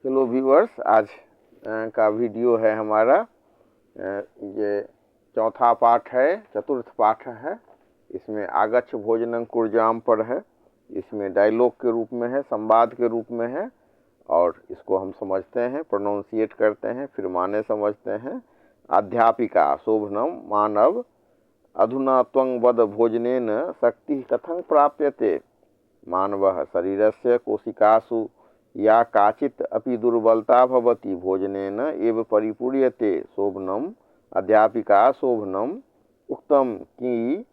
Hello viewers, आज का video है हमारा। ये चौथा पाठ है, चतुर्थ पाठ है। इसमें आगच्छ भोजनं कुर्जाम पर है। इसमें डायलॉग के रूप में है, संवाद के रूप में है, और इसको हम समझते हैं, प्रोनाउंसिएट करते हैं, फिर माने समझते हैं। अध्यापिका शोभनम मानव अधुना त्वं वद भोजनेन शक्ति कथं प्राप्यते। मानवः शरीरस्य कोशिकासु या काचित् अपि दुर्बलता भवति भोजनेन एव परिपूर्यते। शोभनम अध्यापिका शोभनम उक्तम कि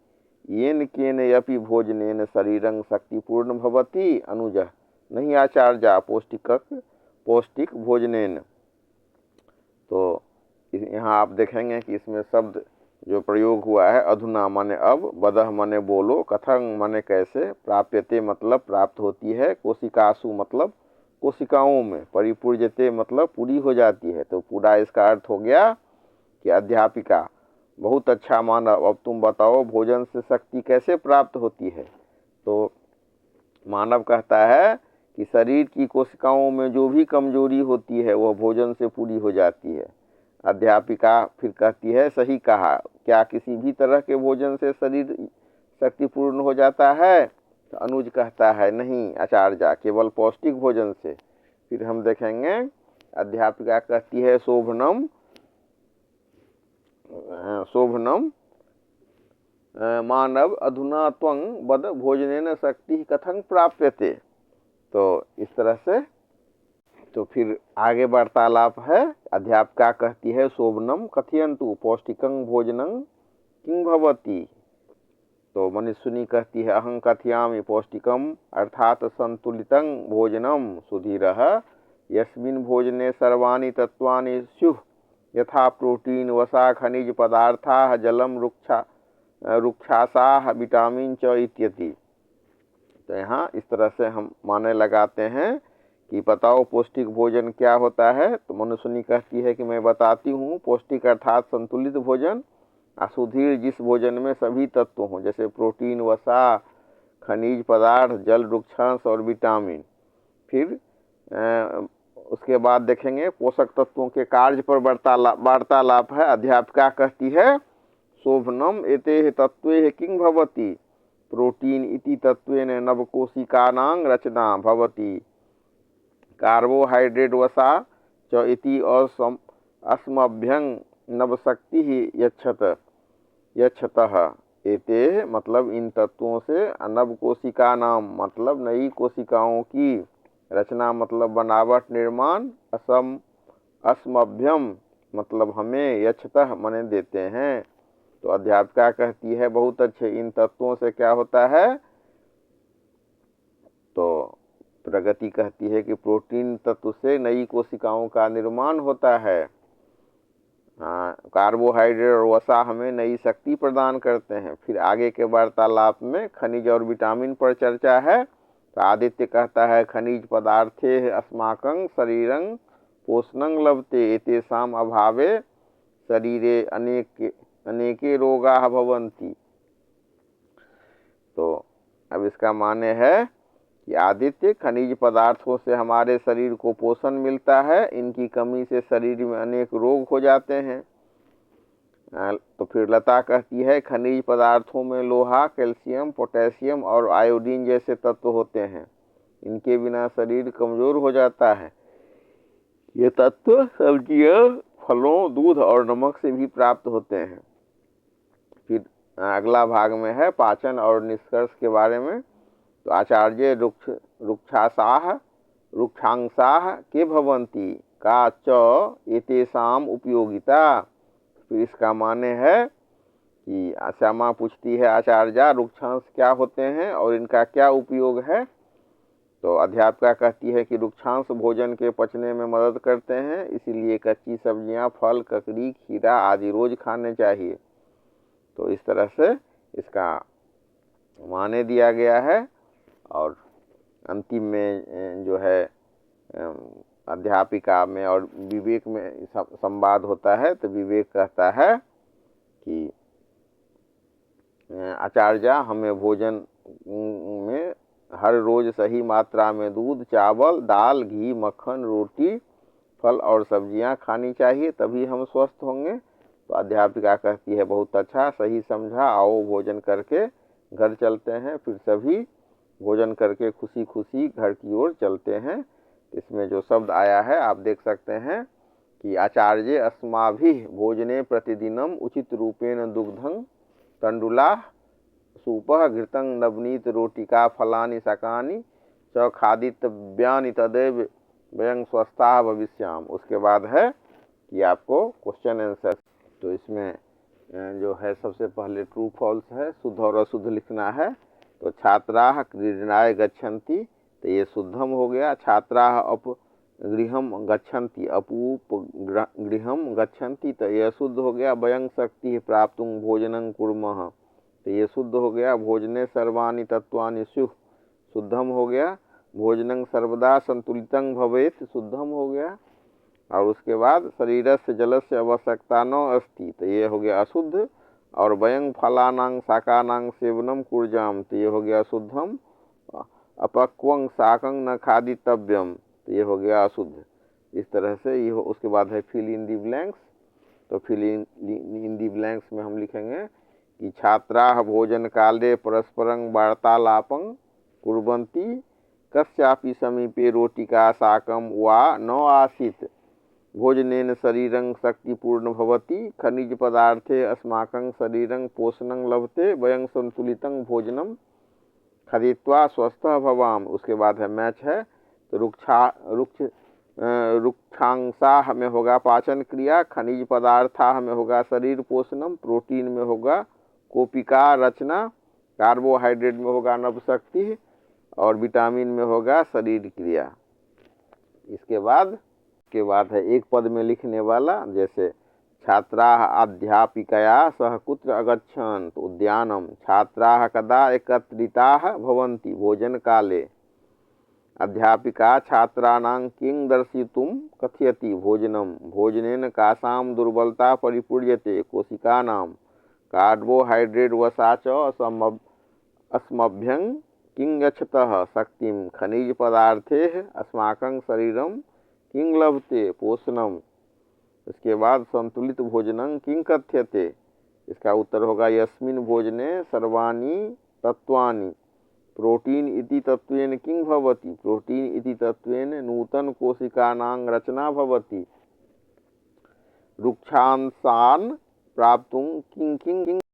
येन केन अपि भोजनेन शरीरं शक्तिपूर्ण भवति। अनुजः नहीं आचार्या पौष्टिक भोजनेन। तो यहाँ आप देखेंगे कि इसमें शब्द जो प्रयोग हुआ है, अधुना माने अब, वदह माने बोलो, कथं माने कैसे, प्राप्यते मतलब प्राप्त होती है, कोशिकासु मतलब कोशिकाओं में, परिपूर्यते मतलब पूरी हो जाती है। तो पूरा इसका अर्थ हो गया कि अध्यापिका बहुत अच्छा मानव, अब तुम बताओ भोजन से शक्ति कैसे प्राप्त होती है। तो मानव कहता है कि शरीर की कोशिकाओं में जो भी कमजोरी होती है वह भोजन से पूरी हो जाती है। अध्यापिका फिर कहती है, सही कहा, क्या किसी भी तरह के भोजन से शरीर शक्तिपूर्ण हो जाता है। तो अनुज कहता है, नहीं आचार्य, केवल पौष्टिक भोजन से। फिर हम देखेंगे, अध्यापिका कहती है, शोभनम मानव अधुना त्वं वद भोजनेन शक्ति कथं प्राप्यते। तो इस तरह से तो फिर आगे वार्तालाप है। अध्यापिका कहती है, शोभनम कथयन्तु पौष्टिकं भोजनं किं भवति। तो मनुष्यनी कहती है, अहं कथयामि पौष्टिकम अर्थात संतुलितं भोजनम सुधीरः यस्मिन् भोजने सर्वाणि तत्वानि स्युः यथा प्रोटीन वसा खनिज पदार्थाः जलम रुक्षासाः विटामिन च इत्यति। तो यहाँ इस तरह से हम माने लगाते हैं कि बताओ पौष्टिक भोजन क्या होता है। तो मनुष्यनी कहती है कि मैं बताती हूँ, पौष्टिक अर्थात संतुलित भोजन, सुधीर जिस भोजन में सभी तत्व हों, जैसे प्रोटीन वसा खनिज पदार्थ जल रुक्षांश और विटामिन। फिर उसके बाद देखेंगे पोषक तत्वों के कार्य पर वार्तालाप है। अध्यापिका कहती है, शोभनम एते तत्वे किं भवति। प्रोटीन इति तत्वेन नवकोशिकानां रचना भवति। कार्बोहाइड्रेट वसा च इति अस्मभ्यं नवशक्ति यच्छतः। एते मतलब इन तत्वों से, नव कोशिका नाम मतलब नई कोशिकाओं की, रचना मतलब बनावट निर्माण, अस्मभ्यम मतलब हमें, यच्छतः मने देते हैं। तो अध्यापिका कहती है, बहुत अच्छे, इन तत्वों से क्या होता है। तो प्रगति कहती है कि प्रोटीन तत्व से नई कोशिकाओं का निर्माण होता है। कार्बोहाइड्रेट और वसा हमें नई शक्ति प्रदान करते हैं। फिर आगे के वार्तालाप में खनिज और विटामिन पर चर्चा है। तो आदित्य कहता है, खनिज पदार्थे अस्माकं शरीरं पोषणं लभते एतेषां अभावे शरीरे अनेके रोगाः भवन्ति। तो अब इसका माने है कि आदित्य, खनिज पदार्थों से हमारे शरीर को पोषण मिलता है, इनकी कमी से शरीर में अनेक रोग हो जाते हैं। तो फिर लता कहती है, खनिज पदार्थों में लोहा, कैल्शियम, पोटेशियम और आयोडीन जैसे तत्व होते हैं, इनके बिना शरीर कमजोर हो जाता है। ये तत्व सब्जियों, फलों, दूध और नमक से भी प्राप्त होते हैं। फिर अगला भाग में है पाचन और निष्कर्ष के बारे में। तो आचार्य रुक्षांसाः के भवन्ति का च एतेषां उपयोगिता। फिर इसका माने है कि श्यामा पूछती है, आचार्य रुक्षांश क्या होते हैं और इनका क्या उपयोग है। तो अध्यापिका कहती है कि रुक्षांश भोजन के पचने में मदद करते हैं, इसीलिए कच्ची सब्जियां, फल, ककड़ी, खीरा आदि रोज खाने चाहिए। तो इस तरह से इसका माने दिया गया है। और अंतिम में जो है अध्यापिका में और विवेक में संवाद होता है। तो विवेक कहता है कि आचार्य, हमें भोजन में हर रोज सही मात्रा में दूध, चावल, दाल, घी, मक्खन, रोटी, फल और सब्जियां खानी चाहिए, तभी हम स्वस्थ होंगे। तो अध्यापिका कहती है बहुत अच्छा, सही समझा, आओ भोजन करके घर चलते हैं। फिर सभी भोजन करके खुशी खुशी घर की ओर चलते हैं। इसमें जो शब्द आया है आप देख सकते हैं कि आचार्य अस्माभिः भोजने प्रतिदिनम उचित रूपेण दुग्धं तंडुला सूपः घृतं नवनीत रोटिका फलानि शाकानि च खादितव्यानि तदेव वयं स्वस्थाः भविष्याम। उसके बाद है कि आपको क्वेश्चन आंसर। तो इसमें जो है सबसे पहले ट्रू फॉल्स है, शुद्ध और अशुद्ध लिखना है। तो छात्राः क्रीडनाय गच्छन्ति, तो ये शुद्धम हो गया। छात्राः अपगृहं गच्छन्ति, अपूपगृहं गच्छन्ति, तो ये अशुद्ध हो गया। वयं शक्तिः प्राप्तुं भोजनं कुर्मः, तो ये शुद्ध हो गया। भोजने सर्वाणि तत्वानि स्युः, शुद्धम हो गया। भोजनं सर्वदा संतुलितं भवेत्, शुद्धम हो गया। और उसके बाद शरीरस्य जलस्य आवश्यकता न अस्ति, तो ये हो गया अशुद्ध। और वयं फलानां शाकानां सेवनं कुर्जाम, तो ये हो गया शुद्धम। अपक्वं शाकं न खादितव्यम, तो ये हो गया अशुद्ध। इस तरह से ये उसके बाद है फिल इन दी ब्लैंक्स। तो फिल इन दी ब्लैंक्स में हम लिखेंगे कि छात्राः भोजन काले परस्परं वार्तालापं कुर्वन्ति, कस्यापि समीपे रोटिका शाकं वा न आसीत्, भोजनेन शरीरं शक्तिपूर्ण भवति, खनिज पदार्थे अस्माकं शरीरं पोषणं लभते, वयं संतुलितं भोजनं खादित्वा स्वस्थः भवाम। उसके बाद है मैच है। तो रुक्षांशाः में होगा पाचन क्रिया, खनिज पदार्थाः में होगा शरीर पोषणम, प्रोटीन में होगा कोशिका रचना, कार्बोहाइड्रेट में होगा नवशक्ति, और विटामिन में होगा शरीर क्रिया। इसके बाद है एक पद में लिखने वाला, जैसे छात्राः अध्यापिकया सह कुत्र अगच्छन्, तो उद्यानम। छात्राः कदा एकत्रिताः भवन्ति, भोजन काले। अध्यापिका छात्राणां किं दर्शितुं कथयति, भोजनम। भोजनेन कासां दुर्बलता परिपूर्यते, कोशिकानां। कार्बोहाइड्रेट वसा च अस्मभ्यं किं गच्छतः, शक्तिं। खनिज पदार्थेः अस्माकं शरीरं किं लभते, पोषणम। इसके बाद संतुलित भोजनं किं कथ्यते, इसका उत्तर होगा यस्मिन् भोजने सर्वाणि तत्वानि। प्रोटीन इति तत्वेन किं भवति, प्रोटीन इति तत्वेन नूतन कोशिकानां रचना भवति। रुक्षांशान् प्राप्तुं किं